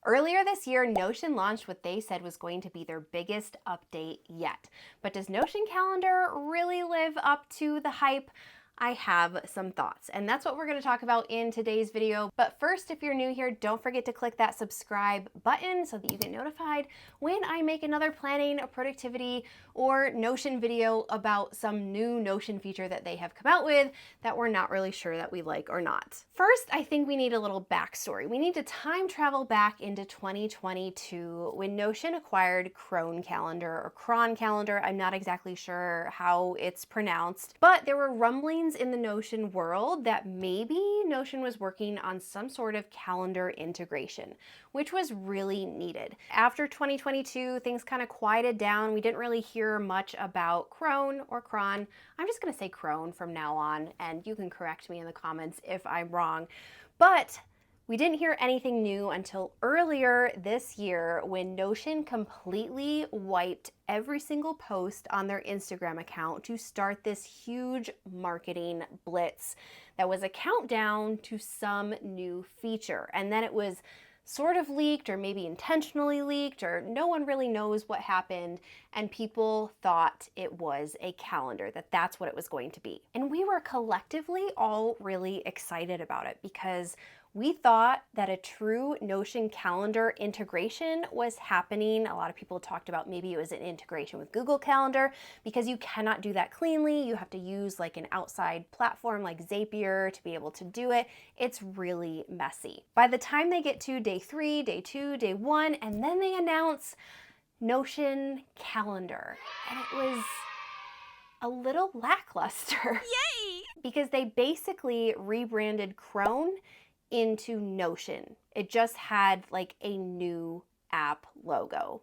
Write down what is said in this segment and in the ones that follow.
Earlier this year, Notion launched what they said was going to be their biggest update yet. But does Notion Calendar really live up to the hype? I have some thoughts, and that's what we're going to talk about in today's video. But first, if you're new here, don't forget to click that subscribe button so that you get notified when I make another planning, productivity, or Notion video about some new Notion feature that they have come out with that we're not really sure that we like or not. First, I think we need a little backstory. We need to time travel back into 2022 when Notion acquired Cron Calendar or Cron Calendar. I'm not exactly sure how it's pronounced, but there were rumblings in the Notion world that maybe Notion was working on some sort of calendar integration, which was really needed. After 2022, things kind of quieted down. We didn't really hear much about Cron or Cron. I'm just gonna say Cron from now on, and you can correct me in the comments if I'm wrong. But we didn't hear anything new until earlier this year when Notion completely wiped every single post on their Instagram account to start this huge marketing blitz that was a countdown to some new feature. And then it was sort of leaked, or maybe intentionally leaked, or no one really knows what happened, and people thought it was a calendar, that's what it was going to be. And we were collectively all really excited about it because we thought that a true Notion calendar integration was happening. A lot of people talked about maybe it was an integration with Google Calendar because you cannot do that cleanly. You have to use like an outside platform like Zapier to be able to do it. It's really messy. By the time they get to day 3, day 2, day 1, and then they announce Notion Calendar, and it was a little lackluster. Yay! Because they basically rebranded Cron into Notion. It just had like a new app logo.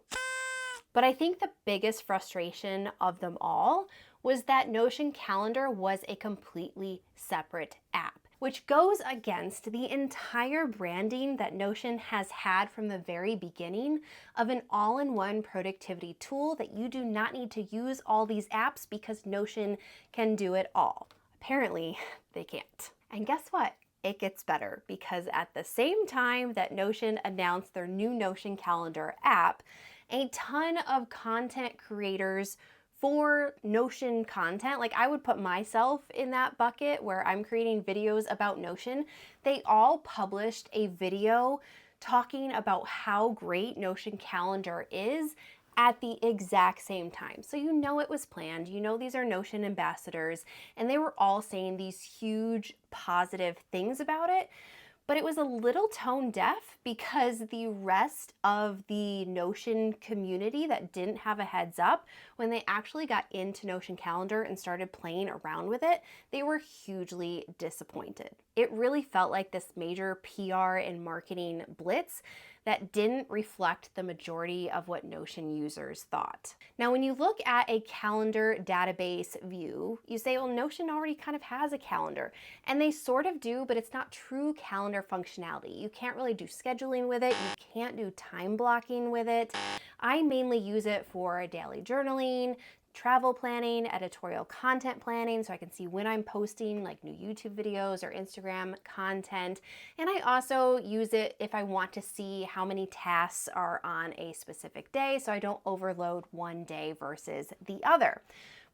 But I think the biggest frustration of them all was that Notion Calendar was a completely separate app, which goes against the entire branding that Notion has had from the very beginning of an all-in-one productivity tool that you do not need to use all these apps because Notion can do it all. Apparently, they can't. And guess what? It gets better, because at the same time that Notion announced their new Notion Calendar app, a ton of content creators for Notion content, like I would put myself in that bucket where I'm creating videos about Notion, they all published a video talking about how great Notion Calendar is at the exact same time. So you know it was planned, you know these are Notion ambassadors, and they were all saying these huge positive things about it. But it was a little tone deaf because the rest of the Notion community that didn't have a heads up, when they actually got into Notion Calendar and started playing around with it, they were hugely disappointed. It really felt like this major PR and marketing blitz that didn't reflect the majority of what Notion users thought. Now, when you look at a calendar database view, you say, well, Notion already kind of has a calendar. And they sort of do, but it's not true calendar functionality. You can't really do scheduling with it. You can't do time blocking with it. I mainly use it for daily journaling, travel planning, editorial content planning, so I can see when I'm posting like new YouTube videos or Instagram content. And I also use it if I want to see how many tasks are on a specific day, so I don't overload one day versus the other.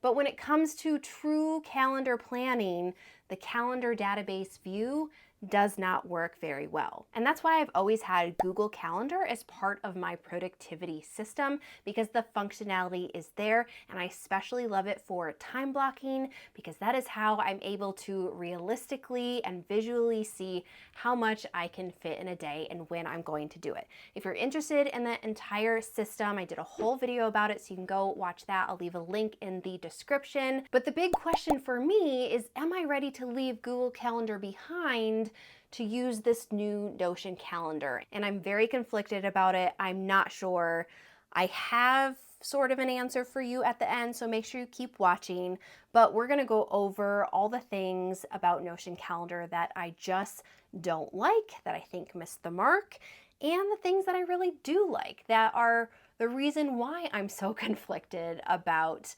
But when it comes to true calendar planning, the calendar database view does not work very well. And that's why I've always had Google Calendar as part of my productivity system, because the functionality is there, and I especially love it for time blocking because that is how I'm able to realistically and visually see how much I can fit in a day and when I'm going to do it. If you're interested in the entire system, I did a whole video about it, so you can go watch that. I'll leave a link in the description. But the big question for me is, am I ready to leave Google Calendar behind to use this new Notion Calendar? And I'm very conflicted about it. I'm not sure. I have sort of an answer for you at the end, so make sure you keep watching. But we're gonna go over all the things about Notion Calendar that I just don't like, that I think missed the mark, and the things that I really do like, that are the reason why I'm so conflicted about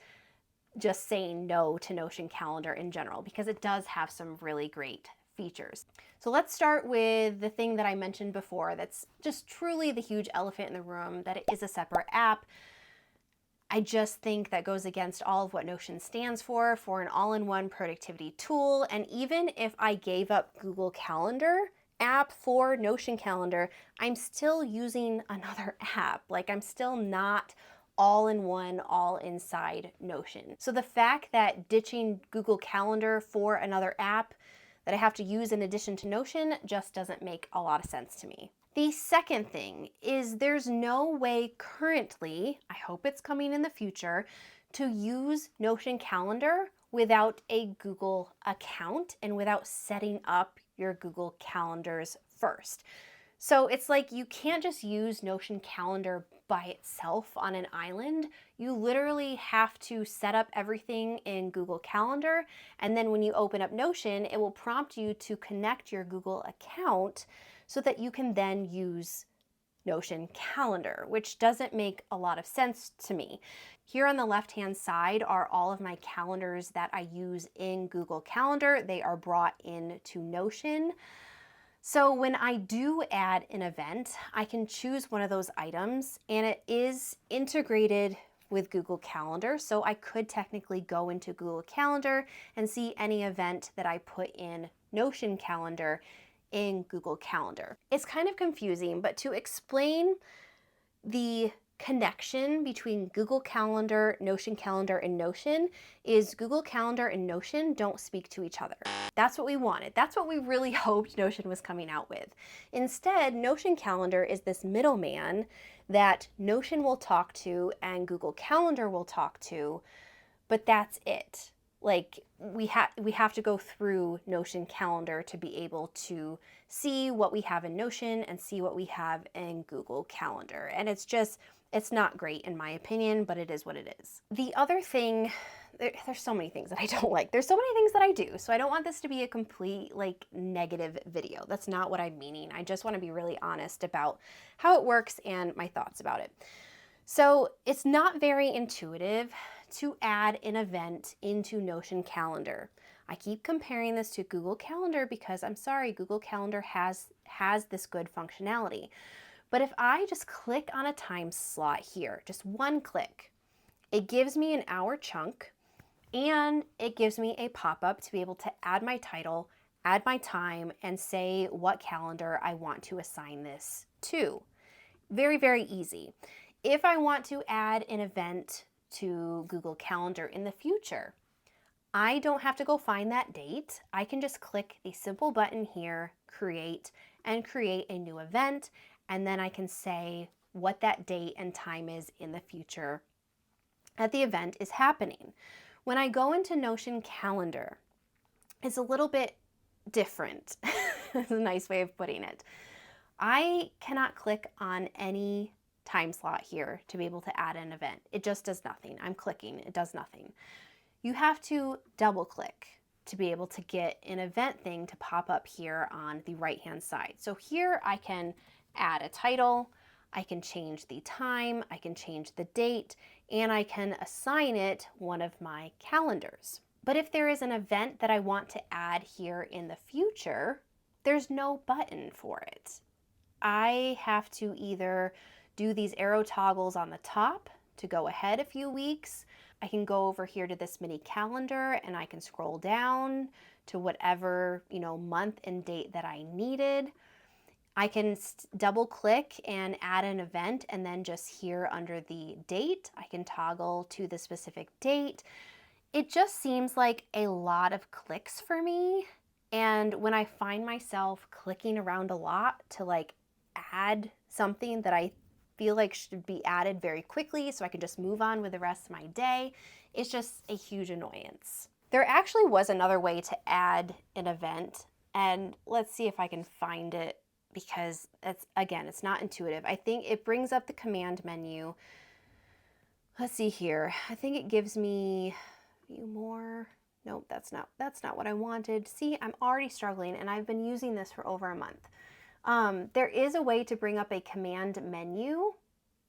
just saying no to Notion Calendar in general, because it does have some really great features. So let's start with the thing that I mentioned before that's just truly the huge elephant in the room, that it is a separate app. I just think that goes against all of what Notion stands for an all-in-one productivity tool. And even if I gave up Google Calendar app for Notion Calendar, I'm still using another app. Like, I'm still not all in one, all inside Notion. So the fact that ditching Google Calendar for another app that I have to use in addition to Notion just doesn't make a lot of sense to me. The second thing is there's no way currently, I hope it's coming in the future, to use Notion Calendar without a Google account and without setting up your Google Calendars first. So it's like you can't just use Notion Calendar by itself on an island. You literally have to set up everything in Google Calendar, and then when you open up Notion, it will prompt you to connect your Google account so that you can then use Notion Calendar, which doesn't make a lot of sense to me. Here on the left-hand side are all of my calendars that I use in Google Calendar. They are brought into Notion. So when I do add an event, I can choose one of those items, and it is integrated with Google Calendar. So I could technically go into Google Calendar and see any event that I put in Notion Calendar in Google Calendar. It's kind of confusing, but to explain the connection between Google Calendar, Notion Calendar, and Notion is Google Calendar and Notion don't speak to each other. That's what we wanted. That's what we really hoped Notion was coming out with. Instead, Notion Calendar is this middleman that Notion will talk to and Google Calendar will talk to, but that's it. Like, we have to go through Notion Calendar to be able to see what we have in Notion and see what we have in Google Calendar. And it's not great in my opinion, but it is what it is. The other thing, there's so many things that I don't like. There's so many things that I do. So I don't want this to be a complete negative video. That's not what I'm meaning. I just want to be really honest about how it works and my thoughts about it. So it's not very intuitive to add an event into Notion Calendar. I keep comparing this to Google Calendar because I'm sorry, Google Calendar has this good functionality. But if I just click on a time slot here, just one click, it gives me an hour chunk and it gives me a pop-up to be able to add my title, add my time, and say what calendar I want to assign this to. Very, very easy. If I want to add an event to Google Calendar in the future, I don't have to go find that date. I can just click the simple button here, create, and create a new event, and then I can say what that date and time is in the future that the event is happening. When I go into Notion Calendar, it's a little bit different. That's a nice way of putting it. I cannot click on any time slot here to be able to add an event. It just does nothing. I'm clicking, it does nothing. You have to double click to be able to get an event thing to pop up here on the right hand side. So here I can add a title, I can change the time, I can change the date, and I can assign it one of my calendars. But if there is an event that I want to add here in the future, there's no button for it. I have to either do these arrow toggles on the top to go ahead a few weeks. I can go over here to this mini calendar and I can scroll down to whatever, month and date that I needed. I can double click and add an event, and then just here under the date, I can toggle to the specific date. It just seems like a lot of clicks for me. And when I find myself clicking around a lot to add something that I feel like should be added very quickly so I can just move on with the rest of my day, it's just a huge annoyance. There actually was another way to add an event, and let's see if I can find it, because it's not intuitive. I think it brings up the command menu. Let's see here. I think it gives me a few more. Nope, that's not what I wanted. See, I'm already struggling, and I've been using this for over a month. There is a way to bring up a command menu.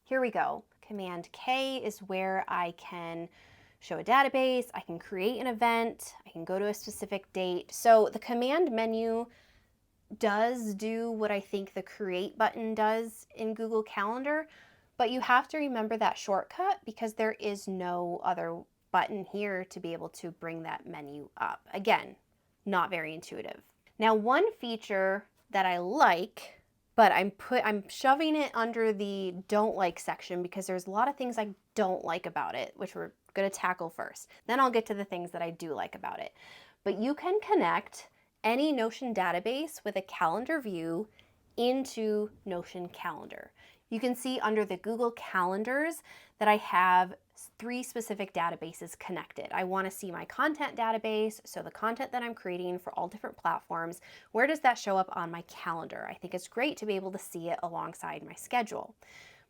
Here we go. Command K is where I can show a database, I can create an event, I can go to a specific date. So the command menu does do what I think the create button does in Google Calendar, but you have to remember that shortcut because there is no other button here to be able to bring that menu up. Again, not very intuitive. Now, one feature that I like, but I'm shoving it under the don't like section because there's a lot of things I don't like about it, which we're going to tackle first. Then I'll get to the things that I do like about it. But you can connect any Notion database with a calendar view into Notion Calendar. You can see under the Google Calendars that I have 3 specific databases connected. I want to see my content database, so the content that I'm creating for all different platforms. Where does that show up on my calendar? I think it's great to be able to see it alongside my schedule.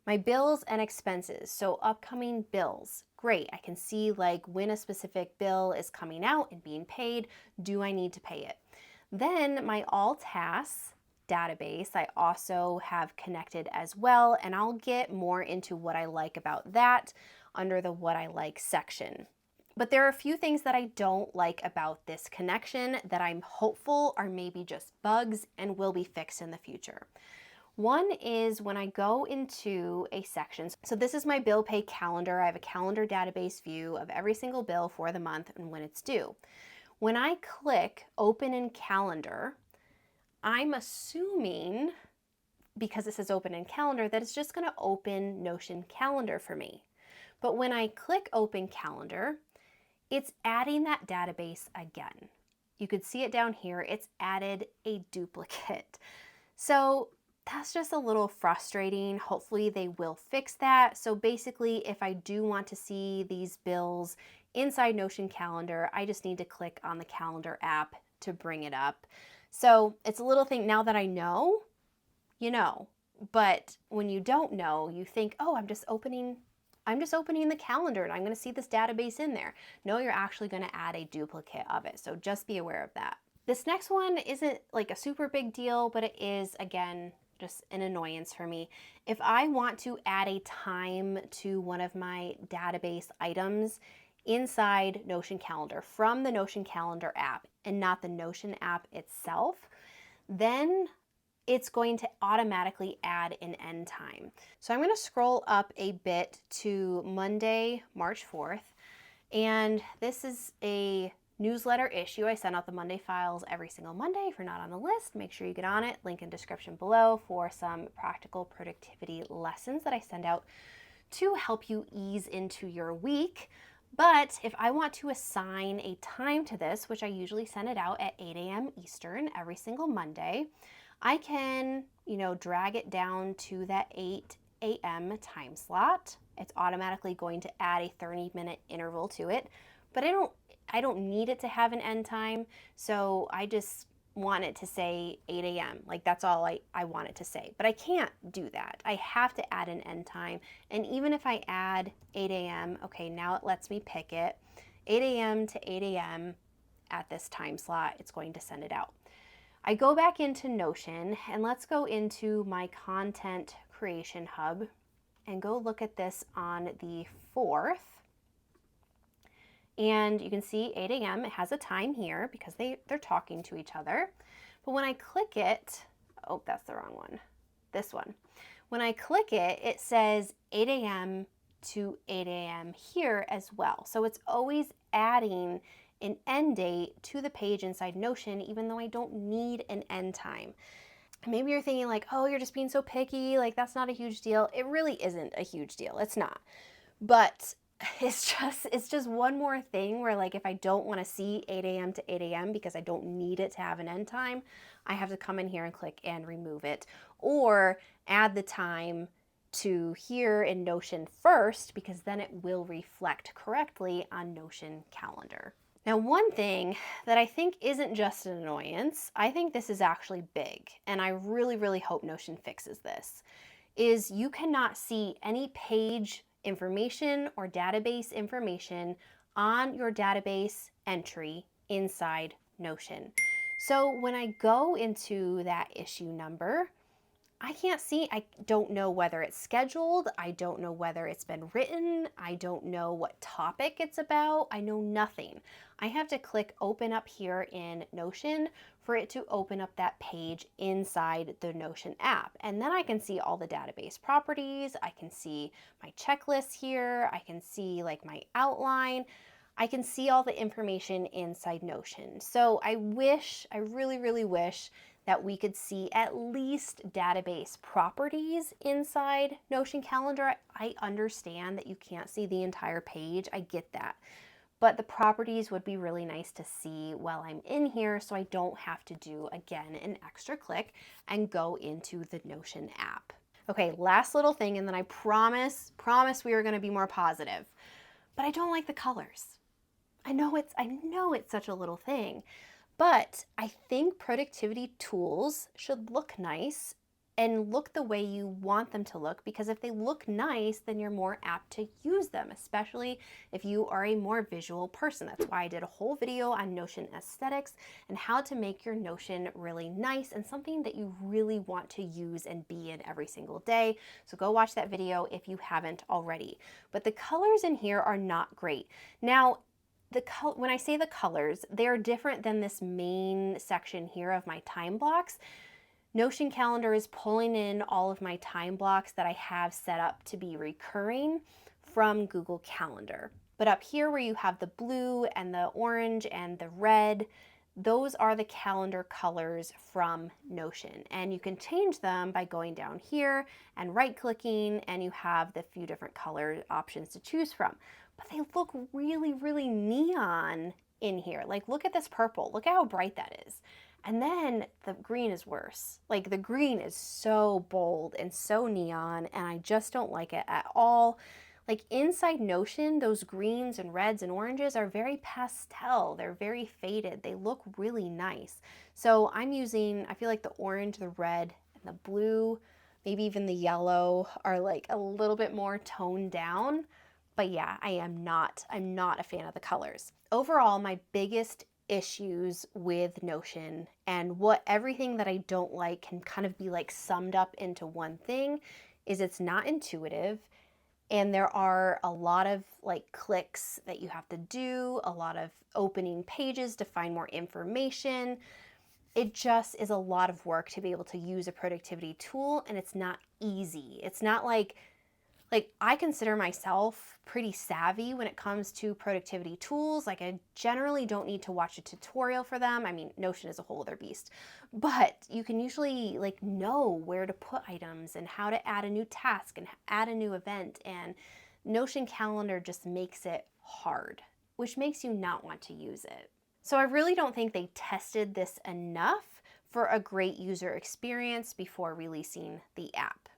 My bills and expenses, so upcoming bills. Great, I can see like when a specific bill is coming out and being paid. Do I need to pay it? Then my all tasks database I also have connected as well, and I'll get more into what I like about that under the what I like section. But there are a few things that I don't like about this connection that I'm hopeful are maybe just bugs and will be fixed in the future. One is when I go into a section, so this is my bill pay calendar. I have a calendar database view of every single bill for the month and when it's due. When I click open in calendar, I'm assuming, because it says open in calendar, that it's just going to open Notion Calendar for me. But when I click open calendar, it's adding that database again. You could see it down here. It's added a duplicate. So that's just a little frustrating. Hopefully they will fix that. So basically, if I do want to see these bills inside Notion Calendar, I just need to click on the calendar app to bring it up. So it's a little thing. Now that I know, you know, but when you don't know, you think, oh, I'm just opening the calendar and I'm going to see this database in there. No, you're actually going to add a duplicate of it. So just be aware of that. This next one isn't like a super big deal, but it is, again, just an annoyance for me. If I want to add a time to one of my database items inside Notion Calendar from the Notion Calendar app and not the Notion app itself, then it's going to automatically add an end time. So I'm going to scroll up a bit to Monday, March 4th, and this is a newsletter issue. I send out the Monday files every single Monday. If you're not on the list, make sure you get on it. Link in description below for some practical productivity lessons that I send out to help you ease into your week. But if I want to assign a time to this, which I usually send it out at 8 a.m. Eastern every single Monday, I can, drag it down to that 8 a.m. time slot. It's automatically going to add a 30-minute interval to it, but I don't need it to have an end time, so I just want it to say 8 a.m. Like that's all I want it to say. But I can't do that. I have to add an end time. And even if I add 8 a.m., okay, now it lets me pick it. 8 a.m. to 8 a.m. at this time slot, it's going to send it out. I go back into Notion and let's go into my content creation hub and go look at this on the 4th. And you can see 8 a.m. It has a time here because they're talking to each other. But when I click it, oh, that's the wrong one. This one. When I click it, it says 8 a.m. to 8 a.m. here as well. So it's always adding an end date to the page inside Notion, even though I don't need an end time. Maybe you're thinking like, oh, you're just being so picky. Like that's not a huge deal. It really isn't a huge deal. It's not. But it's just one more thing where like if I don't want to see 8 a.m. to 8 a.m. because I don't need it to have an end time, I have to come in here and click and remove it or add the time to here in Notion first because then it will reflect correctly on Notion Calendar. Now, one thing that I think isn't just an annoyance, I think this is actually big, and I really, really hope Notion fixes this, is you cannot see any page information or database information on your database entry inside Notion. So when I go into that issue number, I can't see, I don't know whether it's scheduled, I don't know whether it's been written, I don't know what topic it's about, I know nothing. I have to click open up here in Notion for it to open up that page inside the Notion app. And then I can see all the database properties, I can see my checklist here, I can see like my outline, I can see all the information inside Notion. So I really, really wish that we could see at least database properties inside Notion Calendar. I understand that you can't see the entire page, I get that. But the properties would be really nice to see while I'm in here so I don't have to do, again, an extra click and go into the Notion app. Okay, last little thing, and then I promise we are gonna be more positive. But I don't like the colors. I know it's such a little thing, but I think productivity tools should look nice and look the way you want them to look, because if they look nice, then you're more apt to use them, especially if you are a more visual person. That's why I did a whole video on Notion aesthetics and how to make your Notion really nice and something that you really want to use and be in every single day. So go watch that video if you haven't already. But the colors in here are not great. Now, when I say the colors, they're different than this main section here of my time blocks. Notion Calendar is pulling in all of my time blocks that I have set up to be recurring from Google Calendar. But up here where you have the blue and the orange and the red, those are the calendar colors from Notion. And you can change them by going down here and right-clicking, and you have the few different color options to choose from. But they look really, really neon in here. Like, look at this purple. Look at how bright that is. And then the green is worse. Like, the green is so bold and so neon, and I just don't like it at all. Like, inside Notion, those greens and reds and oranges are very pastel. They're very faded. They look really nice. So I'm using, I feel like the orange, the red, and the blue, maybe even the yellow are like a little bit more toned down. But yeah, I'm not a fan of the colors. Overall, my biggest issues with Notion and what everything that I don't like can kind of be like summed up into one thing is it's not intuitive, and there are a lot of like clicks that you have to do, a lot of opening pages to find more information. It just is a lot of work to be able to use a productivity tool, and it's not easy. It's not like I consider myself pretty savvy when it comes to productivity tools. Like, I generally don't need to watch a tutorial for them. I mean, Notion is a whole other beast, but you can usually like know where to put items and how to add a new task and add a new event. And Notion Calendar just makes it hard, which makes you not want to use it. So I really don't think they tested this enough for a great user experience before releasing the app.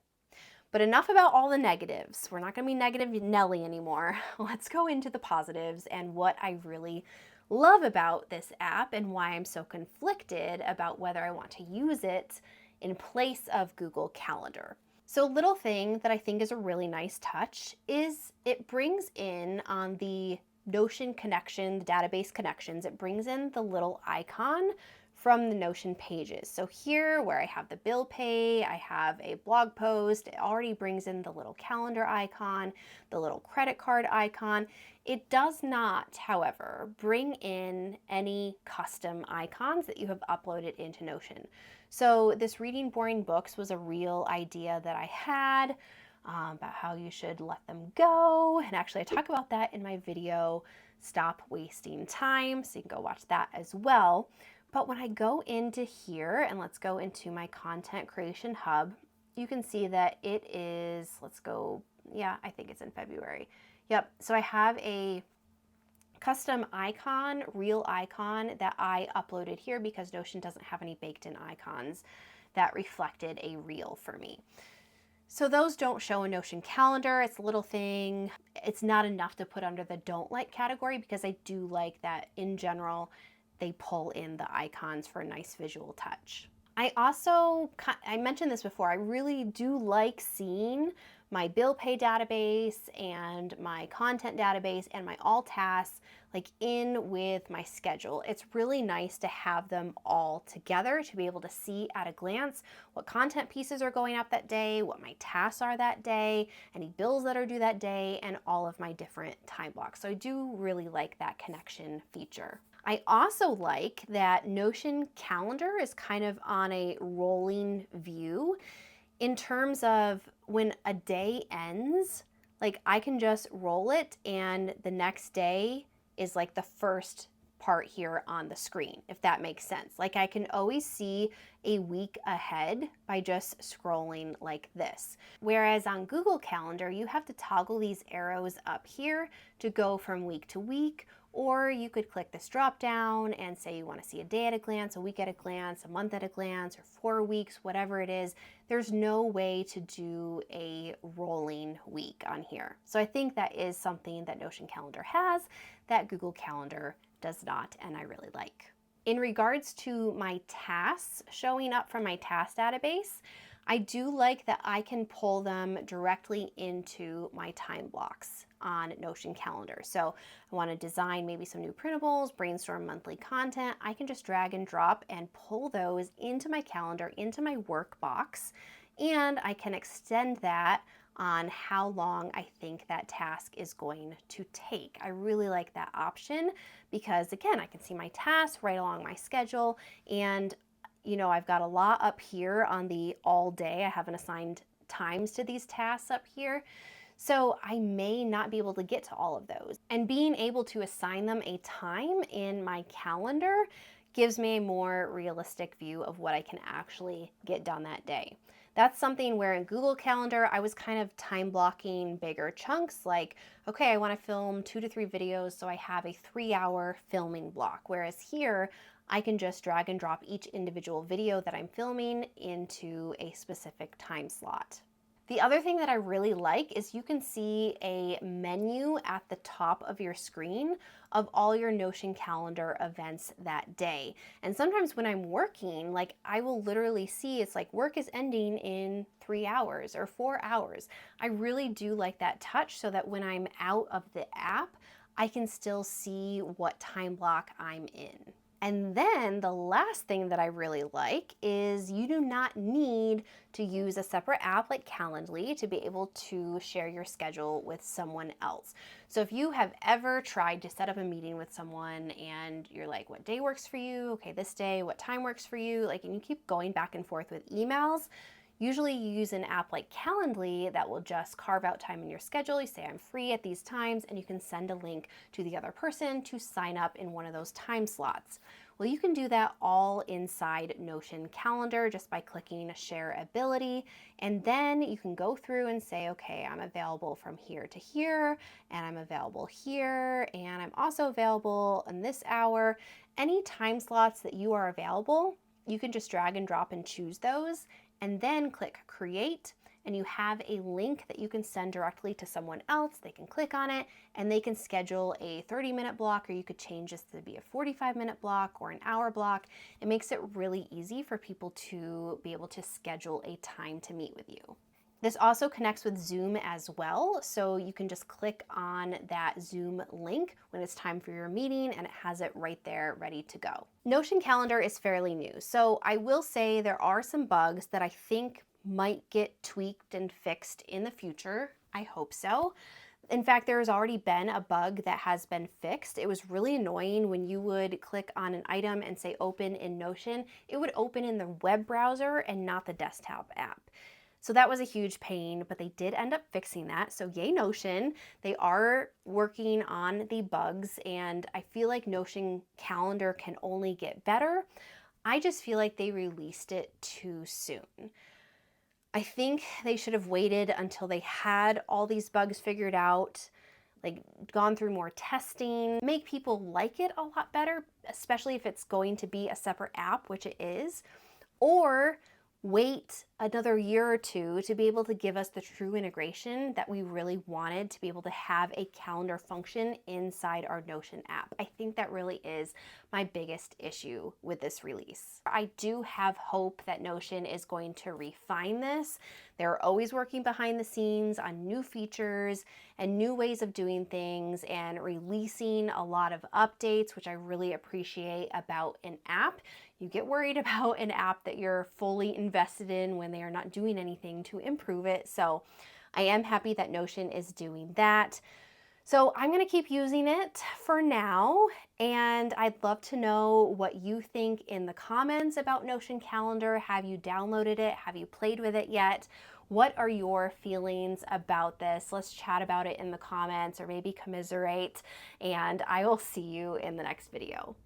But enough about all the negatives. We're not going to be negative Nelly anymore. Let's go into the positives and what I really love about this app and why I'm so conflicted about whether I want to use it in place of Google Calendar. So a little thing that I think is a really nice touch is it brings in on the Notion connection, the database connections, it brings in the little icon from the Notion pages. So here where I have the bill pay, I have a blog post, it already brings in the little calendar icon, the little credit card icon. It does not, however, bring in any custom icons that you have uploaded into Notion. So this reading boring books was a real idea that I had about how you should let them go. And actually I talk about that in my video, Stop Wasting Time. So you can go watch that as well. But when I go into here, and let's go into my content creation hub, you can see that it is, let's go, yeah, I think it's in February. Yep, so I have a custom icon, real icon that I uploaded here because Notion doesn't have any baked in icons that reflected a reel for me. So those don't show in Notion Calendar. It's a little thing. It's not enough to put under the don't like category because I do like that in general they pull in the icons for a nice visual touch. I mentioned this before, I really do like seeing my bill pay database and my content database and my all tasks like in with my schedule. It's really nice to have them all together to be able to see at a glance what content pieces are going up that day, what my tasks are that day, any bills that are due that day, and all of my different time blocks. So I do really like that connection feature. I also like that Notion Calendar is kind of on a rolling view in terms of when a day ends, like I can just roll it and the next day is like the first part here on the screen, if that makes sense. Like I can always see a week ahead by just scrolling like this. Whereas on Google Calendar, you have to toggle these arrows up here to go from week to week, or you could click this drop down and say you want to see a day at a glance, a week at a glance, a month at a glance, or 4 weeks, whatever it is. There's no way to do a rolling week on here. So I think that is something that Notion Calendar has that Google Calendar does not, and I really like. In regards to my tasks showing up from my task database, I do like that I can pull them directly into my time blocks on Notion Calendar. So I want to design maybe some new printables, brainstorm monthly content. I can just drag and drop and pull those into my calendar, into my work box, and I can extend that on how long I think that task is going to take. I really like that option because again, I can see my tasks right along my schedule, and I've got a lot up here on the all day. I haven't assigned times to these tasks up here. So I may not be able to get to all of those. And being able to assign them a time in my calendar gives me a more realistic view of what I can actually get done that day. That's something where in Google Calendar, I was kind of time blocking bigger chunks, like, okay, I want to film 2 to 3 videos, so I have a 3-hour filming block. Whereas here, I can just drag and drop each individual video that I'm filming into a specific time slot. The other thing that I really like is you can see a menu at the top of your screen of all your Notion calendar events that day. And sometimes when I'm working, like I will literally see it's like work is ending in 3 hours or 4 hours. I really do like that touch so that when I'm out of the app, I can still see what time block I'm in. And then the last thing that I really like is you do not need to use a separate app like Calendly to be able to share your schedule with someone else. So if you have ever tried to set up a meeting with someone and you're like, what day works for you? Okay, this day, what time works for you? Like, and you keep going back and forth with emails, usually you use an app like Calendly that will just carve out time in your schedule. You say, I'm free at these times, and you can send a link to the other person to sign up in one of those time slots. Well, you can do that all inside Notion Calendar just by clicking Share Ability, and then you can go through and say, okay, I'm available from here to here, and I'm available here, and I'm also available in this hour. Any time slots that you are available, you can just drag and drop and choose those, and then click Create, and you have a link that you can send directly to someone else. They can click on it and they can schedule a 30-minute block, or you could change this to be a 45-minute block or an hour block. It makes it really easy for people to be able to schedule a time to meet with you. This also connects with Zoom as well, so you can just click on that Zoom link when it's time for your meeting and it has it right there ready to go. Notion Calendar is fairly new, so I will say there are some bugs that I think might get tweaked and fixed in the future. I hope so. In fact, there has already been a bug that has been fixed. It was really annoying when you would click on an item and say open in Notion. It would open in the web browser and not the desktop app. So that was a huge pain, but they did end up fixing that. So yay Notion. They are working on the bugs, and I feel like Notion Calendar can only get better. I just feel like they released it too soon. I think they should have waited until they had all these bugs figured out, like gone through more testing, make people like it a lot better, especially if it's going to be a separate app, which it is, or wait another year or two to be able to give us the true integration that we really wanted to be able to have a calendar function inside our Notion app. I think that really is my biggest issue with this release. I do have hope that Notion is going to refine this. They're always working behind the scenes on new features and new ways of doing things and releasing a lot of updates, which I really appreciate about an app. You get worried about an app that you're fully invested in when they are not doing anything to improve it. So I am happy that Notion is doing that. So I'm going to keep using it for now, and I'd love to know what you think in the comments about Notion Calendar. Have you downloaded it? Have you played with it yet? What are your feelings about this? Let's chat about it in the comments or maybe commiserate, and I will see you in the next video.